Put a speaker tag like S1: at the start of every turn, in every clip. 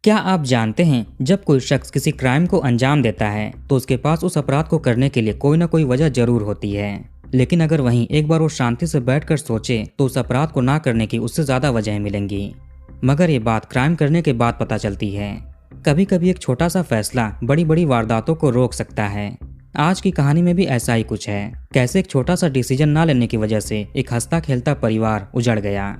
S1: क्या आप जानते हैं जब कोई शख्स किसी क्राइम को अंजाम देता है तो उसके पास उस अपराध को करने के लिए कोई ना कोई वजह जरूर होती है। लेकिन अगर वहीं एक बार वो शांति से बैठकर सोचे तो उस अपराध को ना करने की उससे ज्यादा वजहें मिलेंगी। मगर ये बात क्राइम करने के बाद पता चलती है। कभी कभी एक छोटा सा फैसला बड़ी बड़ी वारदातों को रोक सकता है। आज की कहानी में भी ऐसा ही कुछ है। कैसे एक छोटा सा डिसीजन ना लेने की वजह से एक हंसता खेलता परिवार उजड़ गया।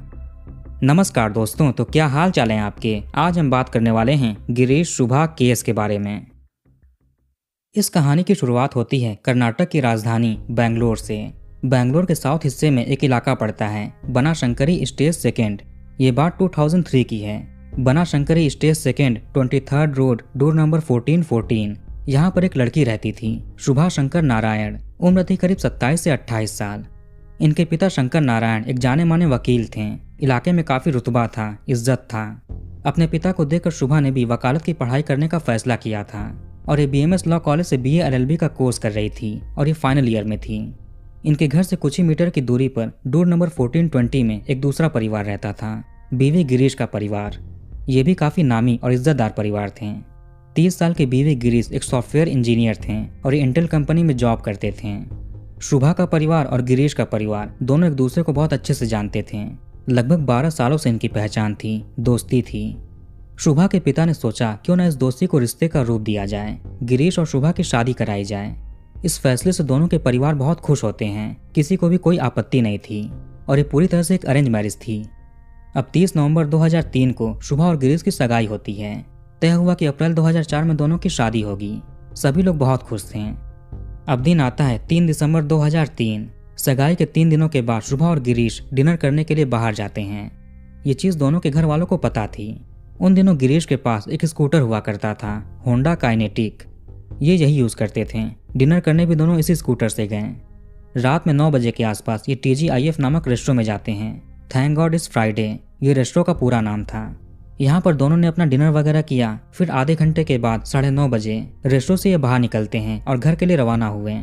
S1: नमस्कार दोस्तों, तो क्या हाल चाल है आपके। आज हम बात करने वाले हैं गिरीश शुभा केस के बारे में। इस कहानी की शुरुआत होती है कर्नाटक की राजधानी बेंगलोर से। बेंगलोर के साउथ हिस्से में एक इलाका पड़ता है बनाशंकरी स्टेज सेकेंड। ये बात 2003 की है। Banashankari stage second 23rd road door number 1414। यहाँ पर एक लड़की रहती थी, शुभा शंकर नारायण। उम्र थी करीब 27 से 28 साल। इनके पिता शंकर नारायण एक जाने माने वकील थे। इलाके में काफी रुतबा था, इज्जत था। अपने पिता को देखकर शुभा ने भी वकालत की पढ़ाई करने का फैसला किया था और ये BMS लॉ कॉलेज से BA LLB का कोर्स कर रही थी और ये फाइनल ईयर में थी। इनके घर से कुछ ही मीटर की दूरी पर डोर नंबर 1420 में एक दूसरा परिवार रहता था, बीवी गिरीश का परिवार। ये भी काफी नामी और इज्जतदार परिवार थे। 30 साल के बीवी गिरीश एक सॉफ्टवेयर इंजीनियर थे और ये इंटेल कंपनी में जॉब करते थे। शुभा का परिवार और गिरीश का परिवार दोनों एक दूसरे को बहुत अच्छे से जानते थे। लगभग 12 सालों से इनकी पहचान थी, दोस्ती थी। शुभा के पिता ने सोचा क्यों ना इस दोस्ती को रिश्ते का रूप दिया जाए, गिरीश और शुभा की शादी कराई जाए। इस फैसले से दोनों के परिवार बहुत खुश होते हैं, किसी को भी कोई आपत्ति नहीं थी और ये पूरी तरह से एक अरेंज मैरिज थी। अब 30 नवंबर 2003 को शुभा और गिरीश की सगाई होती है। तय हुआ कि अप्रैल 2004 में दोनों की शादी होगी। सभी लोग बहुत खुश थे। अब दिन आता है 3 दिसंबर 2003। सगाई के 3 दिनों के बाद शुभा और गिरीश डिनर करने के लिए बाहर जाते हैं। ये चीज़ दोनों के घर वालों को पता थी। उन दिनों गिरीश के पास एक स्कूटर हुआ करता था, होंडा काइनेटिक। ये यही यूज़ करते थे। डिनर करने भी दोनों इसी स्कूटर से गए। रात में 9 बजे के आसपास ये TGIF नामक रेस्टोरेंट में जाते हैं। थैंक गॉड इज फ्राइडे ये रेस्टोरेंट का पूरा नाम था। यहाँ पर दोनों ने अपना डिनर वगैरह किया। फिर आधे घंटे के बाद 9:30 बजे रेस्टोरेंट से ये बाहर निकलते हैं और घर के लिए रवाना हुए।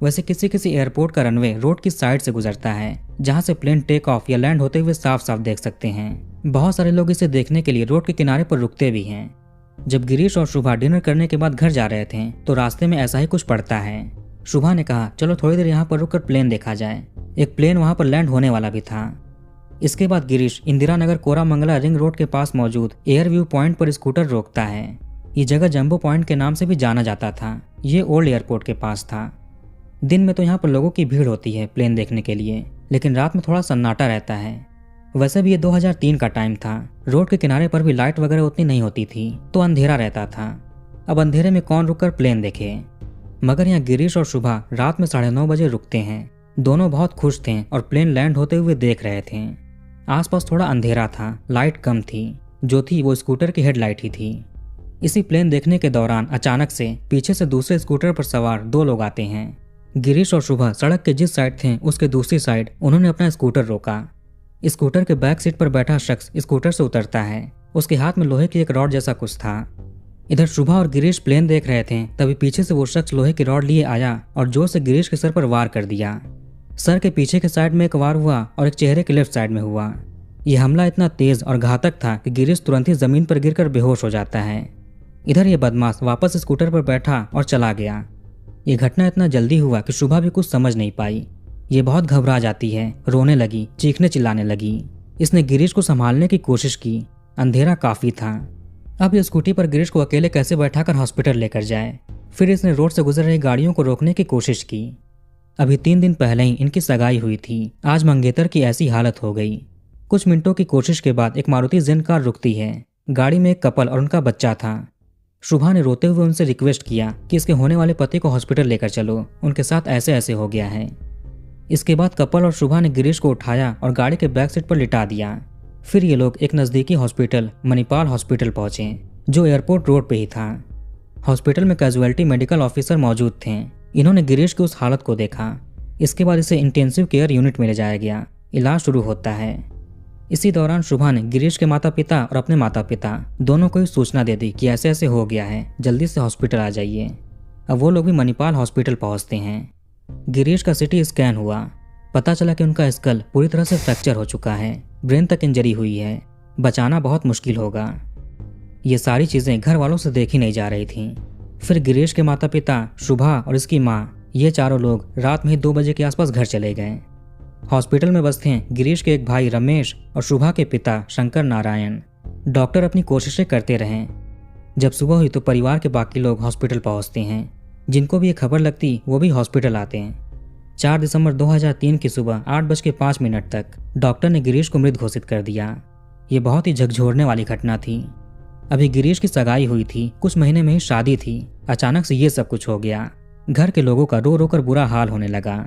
S1: वैसे किसी किसी एयरपोर्ट का रनवे रोड की साइड से गुजरता है, जहाँ से प्लेन टेक ऑफ या लैंड होते हुए साफ साफ देख सकते हैं। बहुत सारे लोग इसे देखने के लिए रोड के किनारे पर रुकते भी हैं। जब गिरीश और शुभा डिनर करने के बाद घर जा रहे थे तो रास्ते में ऐसा ही कुछ पड़ता है। शुभा ने कहा चलो थोड़ी देर यहाँ पर रुककर प्लेन देखा जाए। एक प्लेन वहाँ पर लैंड होने वाला भी था। इसके बाद गिरीश इंदिरा नगर कोरामंगला रिंग रोड के पास मौजूद एयर व्यू पॉइंट पर स्कूटर रोकता है। ये जगह जंबो पॉइंट के नाम से भी जाना जाता था। ये ओल्ड एयरपोर्ट के पास था। दिन में तो यहाँ पर लोगों की भीड़ होती है प्लेन देखने के लिए, लेकिन रात में थोड़ा सन्नाटा रहता है। वैसे भी ये 2003 का टाइम था। रोड के किनारे पर भी लाइट वगैरह उतनी नहीं होती थी, तो अंधेरा रहता था। अब अंधेरे में कौन रुककर प्लेन देखे। मगर यहाँ गिरीश और शुभा रात में 9:30 बजे रुकते हैं। दोनों बहुत खुश थे और प्लेन लैंड होते हुए देख रहे थे। आसपास थोड़ा अंधेरा था, लाइट कम थी। जो थी वो स्कूटर की हेडलाइट ही थी। इसी प्लेन देखने के दौरान अचानक से पीछे से दूसरे स्कूटर पर सवार 2 लोग आते हैं। गिरीश और शुभा सड़क के जिस साइड थे उसके दूसरी साइड उन्होंने अपना स्कूटर रोका। स्कूटर के बैक सीट पर बैठा शख्स स्कूटर से उतरता है। उसके हाथ में लोहे की एक रॉड जैसा कुछ था। इधर शुभा और गिरीश प्लेन देख रहे थे, तभी पीछे से वो शख्स लोहे की रॉड लिए आया और जोर से गिरीश के सर पर वार कर दिया। सर के पीछे के साइड में एक वार हुआ और एक चेहरे के लेफ्ट साइड में हुआ। यह हमला इतना तेज और घातक था कि गिरीश तुरंत ही जमीन पर गिरकर बेहोश हो जाता है। इधर ये बदमाश वापस स्कूटर पर बैठा और चला गया। ये घटना इतना जल्दी हुआ कि शुभा भी कुछ समझ नहीं पाई। ये बहुत घबरा जाती है, रोने लगी, चीखने चिल्लाने लगी। इसने गिरीश को संभालने की कोशिश की। अंधेरा काफी था। अब ये स्कूटी पर गिरीश को अकेले कैसे बैठाकर हॉस्पिटल लेकर जाए। फिर इसने रोड से गुजर रही गाड़ियों को रोकने की कोशिश की। अभी 3 दिन पहले ही इनकी सगाई हुई थी, आज मंगेतर की ऐसी हालत हो गई। कुछ मिनटों की कोशिश के बाद एक मारुति जेन कार रुकती है। गाड़ी में एक कपल और उनका बच्चा था। शुभा ने रोते हुए उनसे रिक्वेस्ट किया कि इसके होने वाले पति को हॉस्पिटल लेकर चलो, उनके साथ ऐसे ऐसे हो गया है। इसके बाद कपल और शुभा ने गिरीश को उठाया और गाड़ी के बैक सीट पर लिटा दिया। फिर ये लोग एक नज़दीकी हॉस्पिटल मणिपाल हॉस्पिटल पहुंचे, जो एयरपोर्ट रोड पे ही था। हॉस्पिटल में कैजुअलिटी मेडिकल ऑफिसर मौजूद थे। इन्होंने गिरीश की उस हालत को देखा। इसके बाद इसे इंटेंसिव केयर यूनिट में ले जाया गया। इलाज शुरू होता है। इसी दौरान शुभा ने गिरीश के माता पिता और अपने माता पिता दोनों को ही सूचना दे दी कि ऐसे ऐसे हो गया है, जल्दी से हॉस्पिटल आ जाइए। अब वो लोग भी मणिपाल हॉस्पिटल पहुंचते हैं। गिरीश का CT स्कैन हुआ। पता चला कि उनका स्कल पूरी तरह से फ्रैक्चर हो चुका है, ब्रेन तक इंजरी हुई है, बचाना बहुत मुश्किल होगा। ये सारी चीजें घर वालों से देखी नहीं जा रही थीं। फिर गिरीश के माता पिता, शुभा और इसकी माँ, ये चारों लोग रात में ही 2 बजे के आसपास घर चले गए। हॉस्पिटल में बस थे गिरीश के एक भाई रमेश और शुभा के पिता शंकर नारायण। डॉक्टर अपनी कोशिशें करते रहे। जब सुबह हुई तो परिवार के बाकी लोग हॉस्पिटल पहुंचते हैं। जिनको भी ये खबर लगती वो भी हॉस्पिटल आते हैं। 4 दिसंबर 2003 की सुबह 8:05 तक डॉक्टर ने गिरीश को मृत घोषित कर दिया। ये बहुत ही झकझोरने वाली घटना थी। अभी गिरीश की सगाई हुई थी, कुछ महीने में ही शादी थी। अचानक से ये सब कुछ हो गया। घर के लोगों का रो रो कर बुरा हाल होने लगा।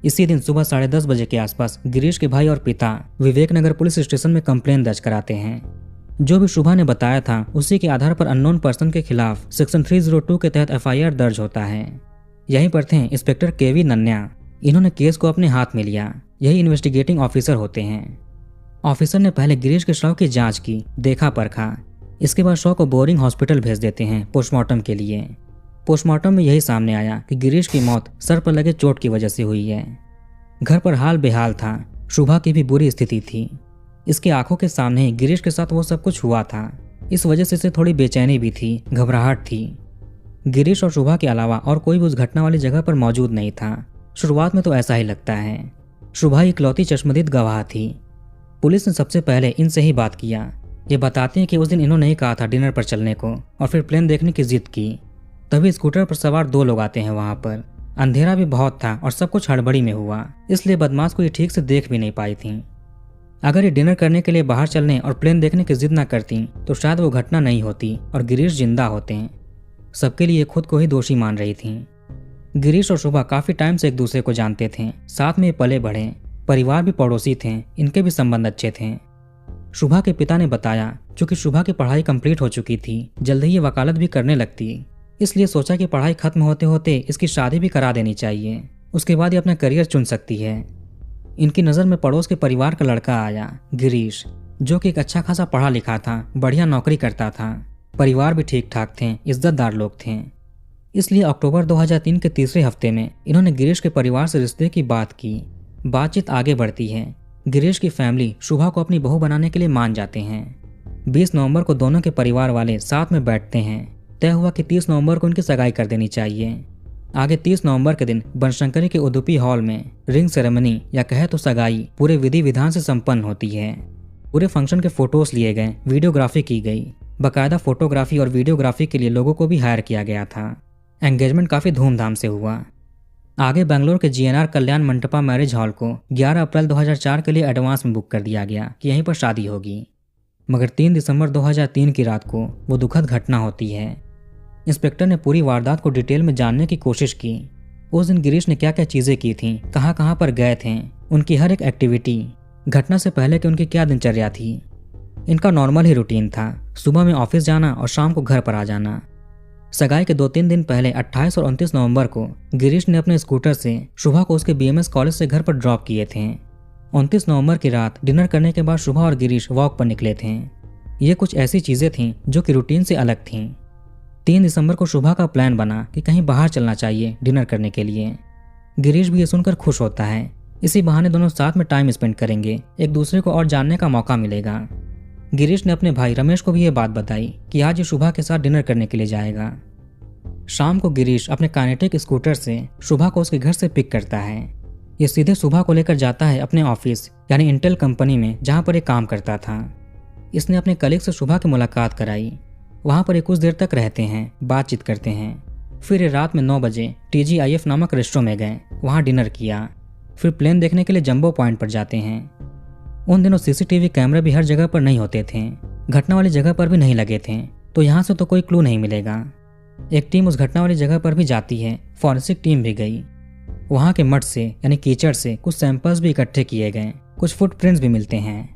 S1: इसी दिन सुबह 10:30 बजे के आसपास गिरीश के भाई और पिता विवेक नगर पुलिस स्टेशन में कंप्लेन दर्ज कराते हैं। जो भी शुभा ने बताया था उसी के आधार पर अननोन पर्सन के खिलाफ सेक्शन 302 के तहत FIR दर्ज होता है। यहीं पर थे इंस्पेक्टर KV नन्या। इन्होंने केस को अपने हाथ में लिया। यही इन्वेस्टिगेटिंग ऑफिसर होते हैं। ऑफिसर ने पहले गिरीश के शव की जांच की, देखा परखा। इसके बाद शव को बोरिंग हॉस्पिटल भेज देते हैं पोस्टमार्टम के लिए। पोस्टमार्टम में यही सामने आया कि गिरीश की मौत सर पर लगे चोट की वजह से हुई है। घर पर हाल बेहाल था। शुभा की भी बुरी स्थिति थी। इसकी आंखों के सामने ही गिरीश के साथ वो सब कुछ हुआ था। इस वजह से इसे थोड़ी बेचैनी भी थी, घबराहट थी। गिरीश और शुभा के अलावा और कोई भी उस घटना वाली जगह पर मौजूद नहीं था। शुरुआत में तो ऐसा ही लगता है। शुभा इकलौती चश्मदीद गवाह थी। पुलिस ने सबसे पहले इनसे ही बात किया। ये बताते हैं कि उस दिन इन्होंने ही कहा था डिनर पर चलने को और फिर प्लेन देखने की जिद की। तभी स्कूटर पर सवार 2 लोग आते हैं वहां पर। अंधेरा भी बहुत था और सब कुछ हड़बड़ी में हुआ, इसलिए बदमाश को ये ठीक से देख भी नहीं पाई थी। अगर ये डिनर करने के लिए बाहर चलने और प्लेन देखने की जिद ना करती तो शायद वो घटना नहीं होती और गिरीश जिंदा होते। सबके लिए खुद को ही दोषी मान रही थी। गिरीश और शुभा काफी टाइम से एक दूसरे को जानते थे, साथ में पले बढ़े, परिवार भी पड़ोसी थे, इनके भी संबंध अच्छे थे। शुभा के पिता ने बताया चूंकि शुभा की पढ़ाई कंप्लीट हो चुकी थी, जल्द ही ये वकालत भी करने लगती, इसलिए सोचा कि पढ़ाई खत्म होते होते इसकी शादी भी करा देनी चाहिए। उसके बाद ये अपना करियर चुन सकती है। इनकी नज़र में पड़ोस के परिवार का लड़का आया, गिरीश, जो कि एक अच्छा खासा पढ़ा लिखा था, बढ़िया नौकरी करता था, परिवार भी ठीक ठाक थे, इज्जतदार लोग थे। इसलिए अक्टूबर 2003 के तीसरे हफ्ते में इन्होंने गिरीश के परिवार से रिश्ते की बात की। बातचीत आगे बढ़ती है। गिरीश की फैमिली शुभा को अपनी बहू बनाने के लिए मान जाते हैं। 20 नवंबर को दोनों के परिवार वाले साथ में बैठते हैं। तय हुआ कि 30 नवंबर को उनकी सगाई कर देनी चाहिए। आगे 30 नवंबर के दिन बनशंकरी के उदुपी हॉल में रिंग सेरेमनी या कहे तो सगाई पूरे विधि विधान से संपन्न होती है। पूरे फंक्शन के फोटोज लिए गए, वीडियोग्राफी की गई। बाकायदा फोटोग्राफी और वीडियोग्राफी के लिए लोगों को भी हायर किया गया था। एंगेजमेंट काफी धूमधाम से हुआ। आगे बेंगलोर के GNR कल्याण मंटपा मैरिज हॉल को 11 अप्रैल 2004 के लिए एडवांस में बुक कर दिया गया कि यहीं पर शादी होगी। मगर 3 दिसंबर 2003 की रात को वो दुखद घटना होती है। इंस्पेक्टर ने पूरी वारदात को डिटेल में जानने की कोशिश की। उस दिन गिरीश ने क्या क्या चीजें की थीं, कहाँ कहाँ पर गए थे, उनकी हर एक एक्टिविटी, घटना से पहले की उनकी क्या दिनचर्या थी। इनका नॉर्मल ही रूटीन था, सुबह में ऑफिस जाना और शाम को घर पर आ जाना। सगाई के 2-3 दिन पहले 28 और 29 नवंबर को गिरीश ने अपने स्कूटर से शुभा को उसके BMS कॉलेज से घर पर ड्रॉप किए थे। 29 नवंबर की रात डिनर करने के बाद शुभा और गिरीश वॉक पर निकले थे। ये कुछ ऐसी चीजें थीं जो कि रूटीन से अलग थीं। 3 दिसंबर को शुभा का प्लान बना कि कहीं बाहर चलना चाहिए डिनर करने के लिए। गिरीश भी ये सुनकर खुश होता है। इसी बहाने दोनों साथ में टाइम स्पेंड करेंगे, एक दूसरे को और जानने का मौका मिलेगा। गिरीश ने अपने भाई रमेश को भी ये बात बताई कि आज ये शुभा के साथ डिनर करने के लिए जाएगा। शाम को गिरीश अपने काइनेटिक स्कूटर से शुभा को उसके घर से पिक करता है। ये सीधे शुभा को लेकर जाता है अपने ऑफिस यानी इंटेल कंपनी में, जहाँ पर ये काम करता था। इसने अपने कलीग से शुभा की मुलाकात कराई। वहाँ पर ये कुछ देर तक रहते हैं, बातचीत करते हैं। फिर ये रात में 9 बजे TGIF नामक रेस्टोरेंट में गए, वहाँ डिनर किया। फिर प्लेन देखने के लिए जंबो पॉइंट पर जाते हैं। उन दिनों CCTV कैमरे भी हर जगह पर नहीं होते थे, घटना वाली जगह पर भी नहीं लगे थे, तो यहाँ से तो कोई क्लू नहीं मिलेगा। एक टीम उस घटना वाली जगह पर भी जाती है, फॉरेंसिक टीम भी गई। वहाँ के मड से यानी कीचड़ से कुछ सैंपल्स भी इकट्ठे किए गए, कुछ फुटप्रिंट्स भी मिलते हैं।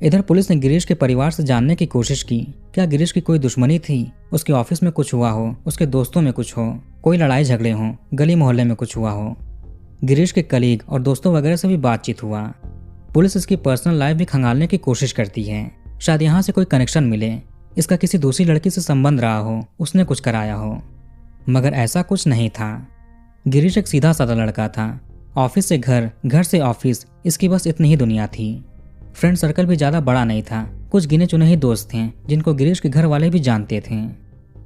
S1: इधर पुलिस ने गिरीश के परिवार से जानने की कोशिश की, क्या गिरीश की कोई दुश्मनी थी, उसके ऑफिस में कुछ हुआ हो, उसके दोस्तों में कुछ हो, कोई लड़ाई झगड़े हों, गली मोहल्ले में कुछ हुआ हो। गिरीश के कलीग और दोस्तों वगैरह से भी बातचीत हुआ। पुलिस इसकी पर्सनल लाइफ भी खंगालने की कोशिश करती है, शायद यहाँ से कोई कनेक्शन मिले, इसका किसी दूसरी लड़की से संबंध रहा हो, उसने कुछ कराया हो। मगर ऐसा कुछ नहीं था। गिरीश एक सीधा साधा लड़का था। ऑफिस से घर, घर से ऑफिस, इसकी बस इतनी ही दुनिया थी। फ्रेंड सर्कल भी ज़्यादा बड़ा नहीं था, कुछ गिने चुने ही दोस्त थे जिनको गिरीश के घर वाले भी जानते थे।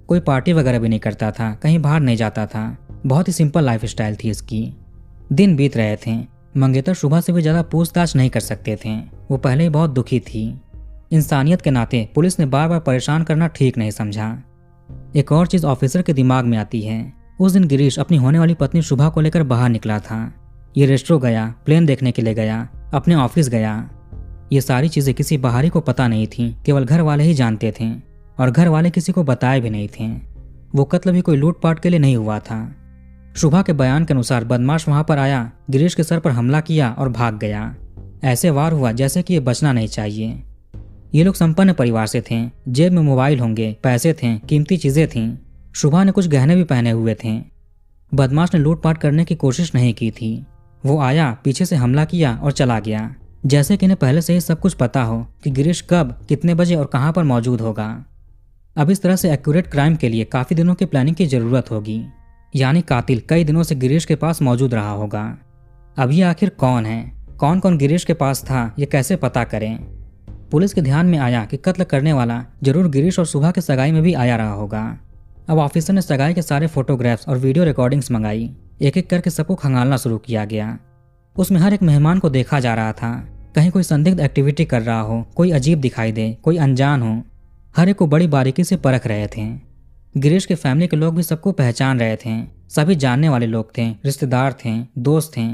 S1: कोई पार्टी वगैरह भी नहीं करता था, कहीं बाहर नहीं जाता था। बहुत ही सिंपल लाइफस्टाइल थी इसकी। दिन बीत रहे थे। मंगेतर शुभा से भी ज़्यादा पूछताछ नहीं कर सकते थे। वो पहले ही बहुत दुखी थी। इंसानियत के नाते पुलिस ने बार बार परेशान करना ठीक नहीं समझा। एक और चीज़ ऑफिसर के दिमाग में आती है। उस दिन गिरीश अपनी होने वाली पत्नी शुभा को लेकर बाहर निकला था। ये रेस्टोरेंट गया, प्लेन देखने के लिए गया, अपने ऑफिस गया। ये सारी चीज़ें किसी बाहरी को पता नहीं थी, केवल घर वाले ही जानते थे और घर वाले किसी को बताए भी नहीं थे। वो कत्ल भी कोई लूटपाट के लिए नहीं हुआ था। शुभा के बयान के अनुसार बदमाश वहां पर आया, गिरीश के सर पर हमला किया और भाग गया। ऐसे वार हुआ जैसे कि ये बचना नहीं चाहिए। ये लोग संपन्न परिवार से थे, जेब में मोबाइल होंगे, पैसे थे, कीमती चीजें थीं। शुभा ने कुछ गहने भी पहने हुए थे। बदमाश ने लूटपाट करने की कोशिश नहीं की थी। वो आया, पीछे से हमला किया और चला गया, जैसे कि इन्हें पहले से ही सब कुछ पता हो कि गिरीश कब, कितने बजे और कहां पर मौजूद होगा। अब इस तरह से एक्यूरेट क्राइम के लिए काफी दिनों की प्लानिंग की जरूरत होगी। यानी कातिल कई दिनों से गिरीश के पास मौजूद रहा होगा। अब ये आखिर कौन है, कौन कौन गिरीश के पास था, ये कैसे पता करें। पुलिस के ध्यान में आया कि कत्ल करने वाला जरूर गिरीश और सुबह के सगाई में भी आया रहा होगा। अब ऑफिसर ने सगाई के सारे फोटोग्राफ्स और वीडियो रिकॉर्डिंग्स मंगाई। एक एक करके सबको खंगालना शुरू किया गया। उसमें हर एक मेहमान को देखा जा रहा था। कहीं कोई संदिग्ध एक्टिविटी कर रहा हो, कोई अजीब दिखाई दे, कोई अनजान हो, हर एक को बड़ी बारीकी से परख रहे थे। गिरीश के फैमिली के लोग भी सबको पहचान रहे थे। सभी जानने वाले लोग थे, रिश्तेदार थे, दोस्त थे।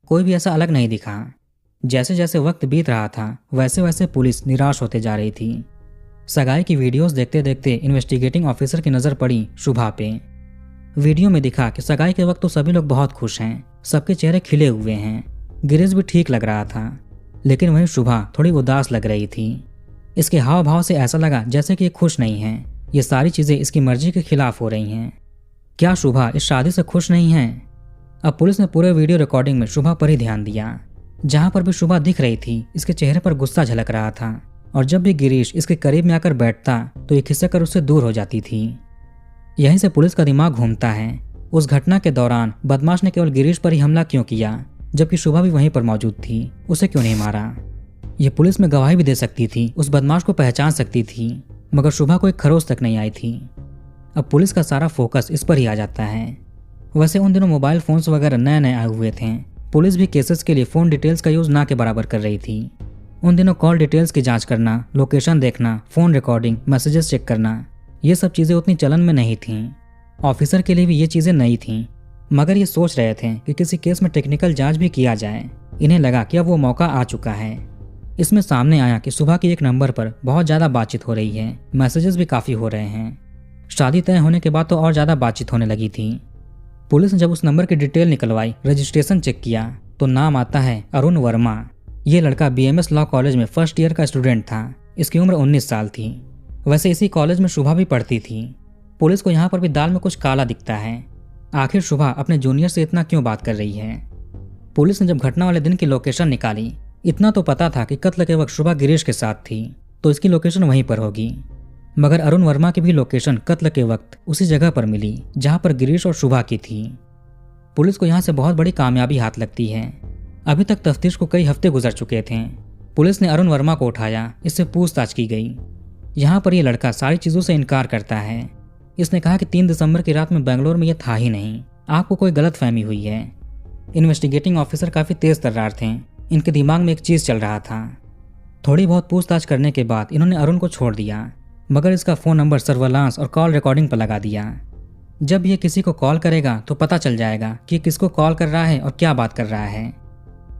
S1: कोई भी ऐसा अलग नहीं दिखा। जैसे जैसे वक्त बीत रहा था वैसे वैसे पुलिस निराश होते जा रही थी। सगाई की वीडियोस देखते देखते इन्वेस्टिगेटिंग ऑफिसर की नज़र पड़ी शुभा पे। वीडियो में दिखा कि सगाई के वक्त तो सभी लोग बहुत खुश हैं, सबके चेहरे खिले हुए हैं। गिरीश भी ठीक लग रहा था, लेकिन वहीं शुभा थोड़ी उदास लग रही थी। इसके हाव भाव से ऐसा लगा जैसे कि ये खुश नहीं है। ये सारी चीज़ें इसकी मर्जी के खिलाफ हो रही हैं। क्या शुभा इस शादी से खुश नहीं है? अब पुलिस ने पूरे वीडियो रिकॉर्डिंग में शुभा पर ही ध्यान दिया। जहां पर भी शुभा दिख रही थी, इसके चेहरे पर गुस्सा झलक रहा था और जब भी गिरीश इसके करीब में आकर बैठता तो ये खिसक कर उससे दूर हो जाती थी। यहीं से पुलिस का दिमाग घूमता है। उस घटना के दौरान बदमाश ने केवल गिरीश पर ही हमला क्यों किया, जबकि शुभा भी वहीं पर मौजूद थी? उसे क्यों नहीं मारा? ये पुलिस में गवाही भी दे सकती थी, उस बदमाश को पहचान सकती थी, मगर शुभा को एक खरोच तक नहीं आई थी। अब पुलिस का सारा फोकस इस पर ही आ जाता है। वैसे उन दिनों मोबाइल फोन्स वगैरह नए नए आए हुए थे। पुलिस भी केसेस के लिए फ़ोन डिटेल्स का यूज़ ना के बराबर कर रही थी। उन दिनों कॉल डिटेल्स की जांच करना, लोकेशन देखना, फ़ोन रिकॉर्डिंग, मैसेजेस चेक करना, ये सब चीज़ें उतनी चलन में नहीं थीं। ऑफिसर के लिए भी ये चीज़ें नई थीं, मगर ये सोच रहे थे कि किसी केस में टेक्निकल जांच भी किया जाए। इन्हें लगा कि अब वो मौका आ चुका है। इसमें सामने आया कि सुबह की एक नंबर पर बहुत ज़्यादा बातचीत हो रही है, मैसेजेस भी काफ़ी हो रहे हैं। शादी तय होने के बाद तो और ज़्यादा बातचीत होने लगी थी। पुलिस ने जब उस नंबर की डिटेल निकलवाई, रजिस्ट्रेशन चेक किया, तो नाम आता है अरुण वर्मा। ये लड़का BMS लॉ कॉलेज में फर्स्ट ईयर का स्टूडेंट था। इसकी उम्र 19 साल थी। वैसे इसी कॉलेज में शुभा भी पढ़ती थी। पुलिस को यहाँ पर भी दाल में कुछ काला दिखता है। आखिर शुभा अपने जूनियर से इतना क्यों बात कर रही है? पुलिस ने जब घटना वाले दिन की लोकेशन निकाली, इतना तो पता था कि कत्ल के वक्त शुभा गिरीश के साथ थी, तो इसकी लोकेशन वहीं पर होगी। मगर अरुण वर्मा की भी लोकेशन कत्ल के वक्त उसी जगह पर मिली जहां पर गिरीश और शुभा की थी। पुलिस को यहां से बहुत बड़ी कामयाबी हाथ लगती है। अभी तक तफ्तीश को कई हफ्ते गुजर चुके थे। पुलिस ने अरुण वर्मा को उठाया, इससे पूछताछ की गई। यहाँ पर यह लड़का सारी चीज़ों से इनकार करता है। इसने कहा कि 3 दिसंबर की रात में बेंगलोर में यह था ही नहीं, आपको कोई गलत फहमी हुई है। इन्वेस्टिगेटिंग ऑफिसर काफ़ी तेज तर्रार थे। इनके दिमाग में एक चीज़ चल रहा था। थोड़ी बहुत पूछताछ करने के बाद इन्होंने अरुण को छोड़ दिया, मगर इसका फ़ोन नंबर सर्वेलांस और कॉल रिकॉर्डिंग पर लगा दिया। जब ये किसी को कॉल करेगा तो पता चल जाएगा कि किसको कॉल कर रहा है और क्या बात कर रहा है।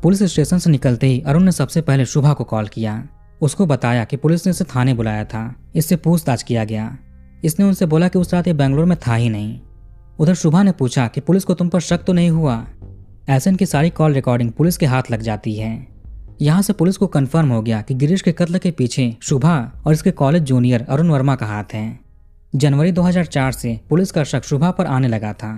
S1: पुलिस स्टेशन से निकलते ही अरुण ने सबसे पहले शुभा को कॉल किया। उसको बताया कि पुलिस ने इसे थाने बुलाया था, इससे पूछताछ किया गया। इसने उनसे बोला कि उस रात ये बेंगलोर में था ही नहीं। उधर शुभा ने पूछा कि पुलिस को तुम पर शक तो नहीं हुआ? ऐसे इनकी सारी कॉल रिकॉर्डिंग पुलिस के हाथ लग जाती है। यहाँ से पुलिस को कंफर्म हो गया कि गिरीश के कत्ल के पीछे शुभा और इसके कॉलेज जूनियर अरुण वर्मा का हाथ है। जनवरी 2004 से पुलिस का शक शुभा पर आने लगा था।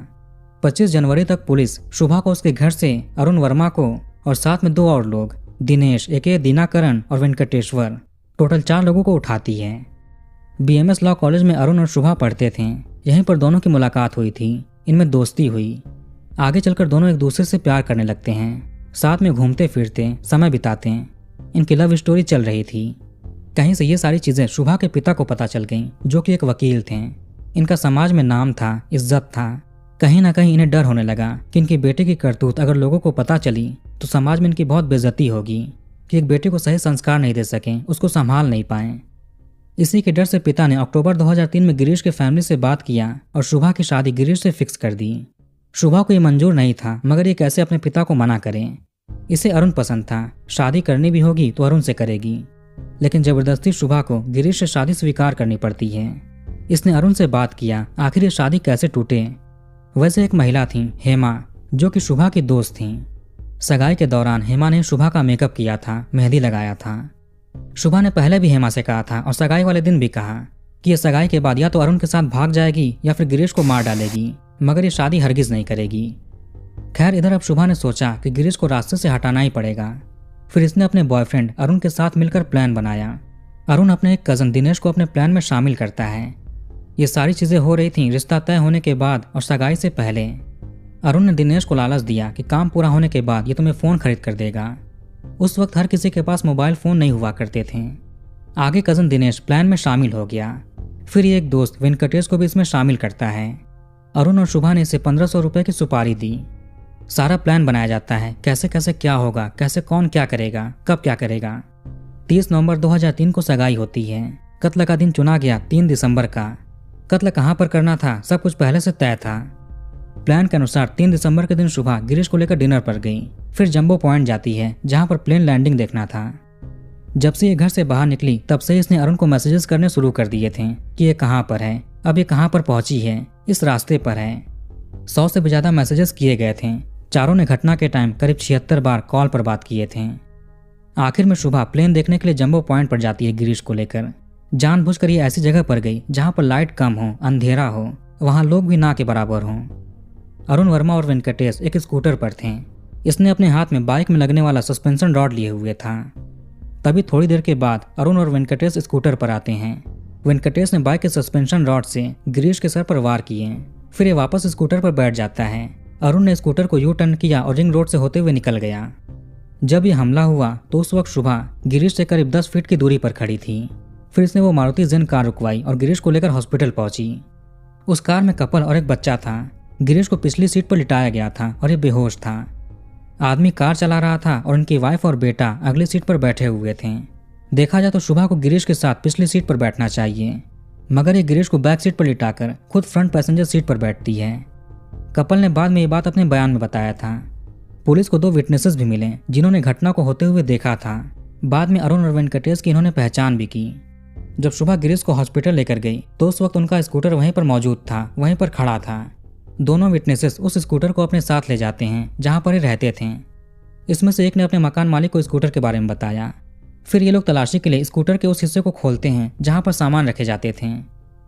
S1: 25 जनवरी तक पुलिस शुभा को उसके घर से, अरुण वर्मा को और साथ में 2 और लोग, दिनेश एके दिनाकरण और वेंकटेश्वर, टोटल 4 लोगों को उठाती है। BMS लॉ कॉलेज में अरुण और शुभा पढ़ते थे। यहीं पर दोनों की मुलाकात हुई थी। इनमें दोस्ती हुई। आगे चलकर दोनों एक दूसरे से प्यार करने लगते हैं। साथ में घूमते फिरते, समय बिताते हैं। इनकी लव स्टोरी चल रही थी। कहीं से ये सारी चीजें शुभा के पिता को पता चल गईं, जो कि एक वकील थे। इनका समाज में नाम था, इज्जत था। कहीं ना कहीं इन्हें डर होने लगा कि इनकी बेटी की करतूत अगर लोगों को पता चली तो समाज में इनकी बहुत बेइज्जती होगी कि एक बेटे को सही संस्कार नहीं दे सकें, उसको संभाल नहीं पाएं। इसी के डर से पिता ने अक्टूबर 2003 में गिरीश के फैमिली से बात किया और शुभा की शादी गिरीश से फिक्स कर दी। शुभा को ये मंजूर नहीं था, मगर ये कैसे अपने पिता को मना करें। इसे अरुण पसंद था, शादी करनी भी होगी तो अरुण से करेगी, लेकिन जबरदस्ती शुभा को गिरीश से शादी स्वीकार करनी पड़ती है। इसने अरुण से बात किया, आखिर ये शादी कैसे टूटे। वैसे एक महिला थी, हेमा, जो कि शुभा की दोस्त थी। सगाई के दौरान हेमा ने शुभा का मेकअप किया था, मेहंदी लगाया था। शुभा ने पहले भी हेमा से कहा था और सगाई वाले दिन भी कहा कि ये सगाई के बाद या तो अरुण के साथ भाग जाएगी या फिर गिरीश को मार डालेगी, मगर ये शादी हरगिज नहीं करेगी। खैर, इधर अब शुभा ने सोचा कि गिरीश को रास्ते से हटाना ही पड़ेगा। फिर इसने अपने बॉयफ्रेंड अरुण के साथ मिलकर प्लान बनाया। अरुण अपने एक कजन दिनेश को अपने प्लान में शामिल करता है। ये सारी चीजें हो रही थीं रिश्ता तय होने के बाद और सगाई से पहले। अरुण ने दिनेश को लालच दिया कि काम पूरा होने के बाद ये तुम्हें फोन खरीद कर देगा। उस वक्त हर किसी के पास मोबाइल फोन नहीं हुआ करते थे। आगे कजन दिनेश प्लान में शामिल हो गया। फिर ये एक दोस्त वेंकटेश को भी इसमें शामिल करता है। अरुण और शुभा ने इसे 1500 रुपए की सुपारी दी। सारा प्लान बनाया जाता है, कैसे कैसे क्या होगा, कैसे कौन क्या करेगा, कब क्या करेगा। 30 नवंबर 2003 को सगाई होती है। कत्ल का दिन चुना गया 3 दिसंबर का। कत्ल कहाँ पर करना था, सब कुछ पहले से तय था। प्लान के अनुसार 3 दिसंबर के दिन शुभा गिरीश को लेकर डिनर पर गई, फिर जंबो पॉइंट जाती है जहां पर प्लेन लैंडिंग देखना था। जब से ये घर से बाहर निकली तब से इसने अरुण को मैसेजेस करने शुरू कर दिए थे कि ये कहाँ पर है, अब ये कहाँ पर पहुंची है, इस रास्ते पर है। 100 से भी ज्यादा मैसेजेस किए गए थे। चारों ने घटना के टाइम करीब 76 बार कॉल पर बात किए थे। आखिर में शुभा प्लेन देखने के लिए जंबो पॉइंट पर जाती है गिरीश को लेकर। जानबूझकर ये ऐसी जगह पर गई जहां पर लाइट कम हो, अंधेरा हो, वहां लोग भी ना के बराबर हों। अरुण वर्मा और वेंकटेश एक स्कूटर पर थे। इसने अपने हाथ में बाइक में लगने वाला सस्पेंशन रॉड लिए हुए था। तभी थोड़ी देर के बाद अरुण और वेंकटेश स्कूटर पर आते हैं। वेंकटेश ने बाइक के सस्पेंशन रॉड से गिरीश के सर पर वार किए। फिर ये वापस स्कूटर पर बैठ जाता है। अरुण ने स्कूटर को यू टर्न किया और रिंग रोड से होते हुए निकल गया। जब ये हमला हुआ तो उस वक्त शुभा गिरीश से करीब 10 फीट की दूरी पर खड़ी थी। फिर इसने वो मारुति जेन कार रुकवाई और गिरीश को लेकर हॉस्पिटल पहुंची। उस कार में कपल और एक बच्चा था। गिरीश को पिछली सीट पर लिटाया गया था और ये बेहोश था। आदमी कार चला रहा था और उनकी वाइफ और बेटा अगली सीट पर बैठे हुए थे। देखा जाए तो शुभा को गिरीश के साथ पिछली सीट पर बैठना चाहिए, मगर ये गिरीश को बैक सीट पर लिटाकर खुद फ्रंट पैसेंजर सीट पर बैठती है। कपल ने बाद में ये बात अपने बयान में बताया था। पुलिस को 2 विटनेसेस भी मिले जिन्होंने घटना को होते हुए देखा था। बाद में अरुण और वेंकटेश की इन्होंने पहचान भी की। जब शुभा गिरीश को हॉस्पिटल लेकर गई तो उस वक्त उनका स्कूटर वहीं पर मौजूद था, वहीं पर खड़ा था। दोनों विटनेसेस उस स्कूटर को अपने साथ ले जाते हैं जहां पर ये रहते थे। इसमें से एक ने अपने मकान मालिक को स्कूटर के बारे में बताया। फिर ये लोग तलाशी के लिए स्कूटर के उस हिस्से को खोलते हैं जहां पर सामान रखे जाते थे।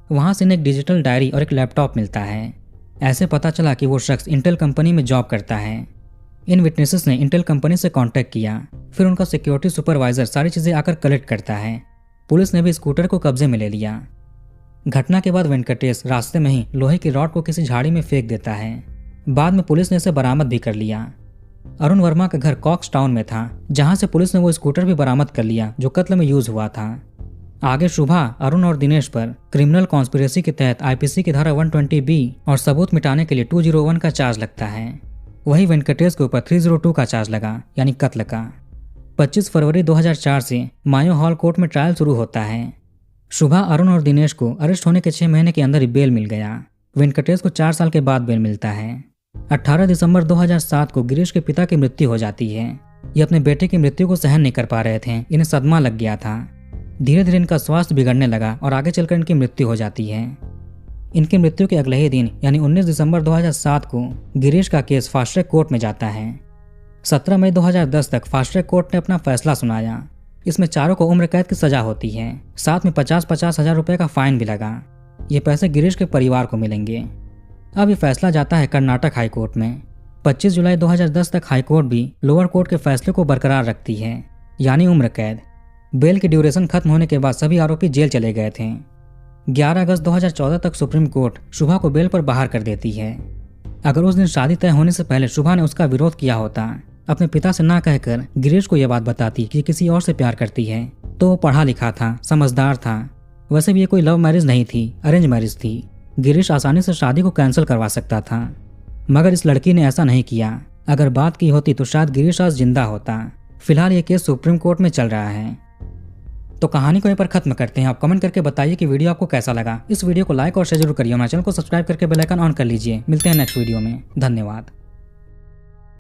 S1: वहां से इन्हें एक डिजिटल डायरी और एक लैपटॉप मिलता है। ऐसे पता चला कि वो शख्स इंटेल कंपनी में जॉब करता है। इन विटनेसेस ने इंटेल कंपनी से कांटेक्ट किया। फिर उनका सिक्योरिटी सुपरवाइजर सारी चीजें आकर कलेक्ट करता है। पुलिस ने भी स्कूटर को कब्जे में ले लिया। घटना के बाद वेंकटेश रास्ते में ही लोहे की रॉड को किसी झाड़ी में फेंक देता है। बाद में पुलिस ने इसे बरामद भी कर लिया। अरुण वर्मा का घर कॉक्स टाउन में था, जहां से पुलिस ने वो स्कूटर भी बरामद कर लिया जो कत्ल में यूज हुआ था। आगे शुभा, अरुण और दिनेश पर क्रिमिनल कॉन्स्पिरेसी के तहत आईपीसी की धारा 120B और सबूत मिटाने के लिए 201 का चार्ज लगता है। वही वेंकटेश के ऊपर 302 का चार्ज लगा, यानी कत्ल का। 25 फरवरी 2004 से मायो हॉल कोर्ट में ट्रायल शुरू होता है। शुभा, अरुण और दिनेश को अरेस्ट होने के 6 महीने के अंदर ही बेल मिल गया। वेंकटेश को 4 साल के बाद बेल मिलता है। 18 दिसंबर 2007 को गिरीश के पिता की मृत्यु हो जाती है। ये अपने बेटे की मृत्यु को सहन नहीं कर पा रहे थे, इन्हें सदमा लग गया था। धीरे धीरे इनका स्वास्थ्य बिगड़ने लगा और आगे चलकर इनकी मृत्यु हो जाती है। इनकी मृत्यु के अगले ही दिन यानी 19 दिसंबर 2007 को गिरीश का केस फास्ट ट्रैक कोर्ट में जाता है। 17 मई 2010 तक फास्ट ट्रैक कोर्ट ने अपना फैसला सुनाया। इसमें चारों को उम्र कैद की सजा होती है, साथ में 50-50 हजार रुपए का फाइन भी लगा। ये पैसे गिरीश के परिवार को मिलेंगे। अब ये फैसला जाता है कर्नाटक हाई कोर्ट में। 25 जुलाई 2010 तक हाई कोर्ट भी लोअर कोर्ट के फैसले को बरकरार रखती है, यानी उम्र कैद। बेल की ड्यूरेशन खत्म होने के बाद सभी आरोपी जेल चले गए थे। 11 अगस्त 2014 तक सुप्रीम कोर्ट शुभा को बेल पर बाहर कर देती है। अगर उस दिन शादी तय होने से पहले शुभा ने उसका विरोध किया होता, अपने पिता से ना कहकर गिरीश को यह बात बताती कि किसी और से प्यार करती है, तो वो पढ़ा लिखा था, समझदार था। वैसे भी ये कोई लव मैरिज नहीं थी, अरेंज मैरिज थी। गिरीश आसानी से शादी को कैंसिल करवा सकता था, मगर इस लड़की ने ऐसा नहीं किया। अगर बात की होती तो शायद गिरीश आज जिंदा होता। फिलहाल ये केस सुप्रीम कोर्ट में चल रहा है। तो कहानी को यहीं पर खत्म करते हैं। आप कमेंट करके बताइए कि वीडियो आपको कैसा लगा। इस वीडियो को लाइक और शेयर जरूर करिए। हमारे चैनल को सब्सक्राइब करके बेल आइकन ऑन कर लीजिए। मिलते हैं नेक्स्ट वीडियो में। धन्यवाद।